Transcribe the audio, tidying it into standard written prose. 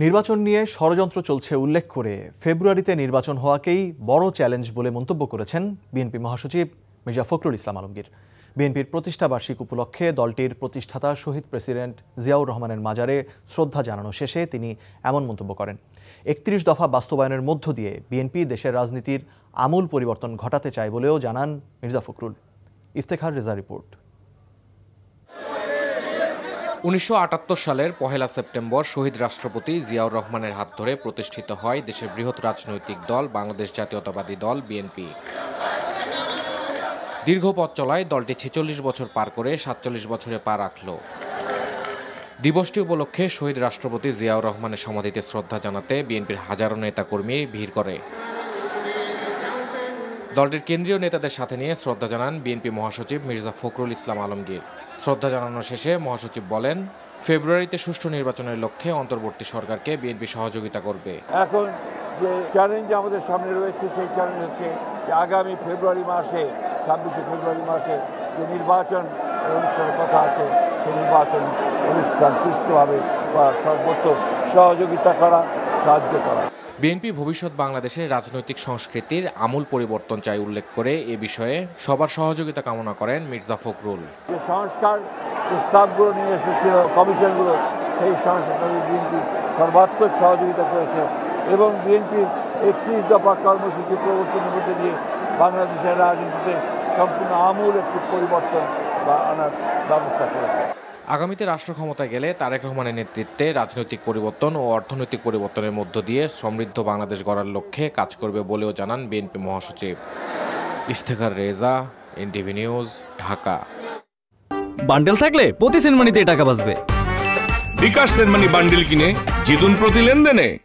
নির্বাচন নিয়ে ষড়যন্ত্র চলছে উল্লেখ করে ফেব্রুয়ারিতে নির্বাচন হওয়াকেই বড় চ্যালেঞ্জ বলে মন্তব্য করেছেন বিএনপি মহাসচিব মির্জা ফখরুল ইসলাম আলমগীর। বিএনপির প্রতিষ্ঠা বার্ষিকী উপলক্ষে দলটির প্রতিষ্ঠাতা শহীদ প্রেসিডেন্ট জিয়াউর রহমানের মাজারে শ্রদ্ধা জানানো শেষে তিনি এমন মন্তব্য করেন। ৩১ দফা বাস্তবায়নের মধ্য দিয়ে বিএনপি দেশের রাজনীতির আমূল পরিবর্তন ঘটাতে চায় বলেও জানান মির্জা ফখরুল। ইফতেখার রেজা রিপোর্ট। ১৯৭৮ সালের ১ সেপ্টেম্বর শহীদ রাষ্ট্রপতি জিয়াউর রহমানের হাত ধরে প্রতিষ্ঠিত হয় দেশের বৃহৎ রাজনৈতিক দল বাংলাদেশ জাতীয়তাবাদী দল বিএনপি। দীর্ঘ পথ চলায় দলটি ৪৬ বছর পার করে ৪৭ বছরে পা রাখল। দিবসটি উপলক্ষে শহীদ রাষ্ট্রপতি জিয়াউর রহমানের সমাধিতে শ্রদ্ধা জানাতে বিএনপির হাজারো নেতাকর্মী ভিড় করে। দলটির কেন্দ্রীয় নেতাদের সাথে নিয়ে শ্রদ্ধা জানান বিএনপি মহাসচিব মির্জা ফখরুল ইসলাম আলমগীর। শ্রদ্ধা জানানো শেষে মহাসচিব বলেন, ফেব্রুয়ারিতে সুষ্ঠু নির্বাচনের লক্ষ্যে অন্তর্বর্তী সরকারকে বিএনপি সহযোগিতা করবে। এখন যে চ্যালেঞ্জ আমাদের সামনে রয়েছে সেই চ্যালেঞ্জ হচ্ছে যে আগামী ফেব্রুয়ারি মাসে ২৬শে ফেব্রুয়ারি মাসে যে নির্বাচন অনুষ্ঠানের কথা আছে সেই নির্বাচন অনুষ্ঠান সুষ্ঠুভাবে বা সর্বোচ্চ সহযোগিতা করা, সাহায্য করা। বিএনপি ভবিষ্যৎ বাংলাদেশের রাজনৈতিক সংস্কৃতির আমূল পরিবর্তন চাই উল্লেখ করে এ বিষয়ে সবার সহযোগিতা কামনা করেন মির্জা ফখরুল। যে সংস্কার প্রস্তাবগুলো নিয়ে এসেছিল কমিশনগুলো, সেই সংস্কার বিএনপি সর্বাত্মক সহযোগিতা করেছে এবং বিএনপির ৩১ দফা কর্মসূচি প্রবর্তনের মধ্যে দিয়ে বাংলাদেশের রাজনীতিতে সম্পূর্ণ আমূল একটি পরিবর্তন বা আনার ব্যবস্থা করেছে। আগামীতে রাষ্ট্র ক্ষমতায় গেলে তারেক রহমানের নেতৃত্বে রাজনৈতিক পরিবর্তন ও অর্থনৈতিক পরিবর্তনের মধ্য দিয়ে সমৃদ্ধ বাংলাদেশ গড়ার লক্ষ্যে কাজ করবে বলেও জানান বিএনপি মহাসচিব। Iftekhar Reza, NTV news, Dhaka. Bundle থাকলে প্রতি সেনমানিতে টাকা বাঁচবে। বিকাশ সেনমানি বান্ডেল কিনে জিতুন প্রতি লেনদেনে।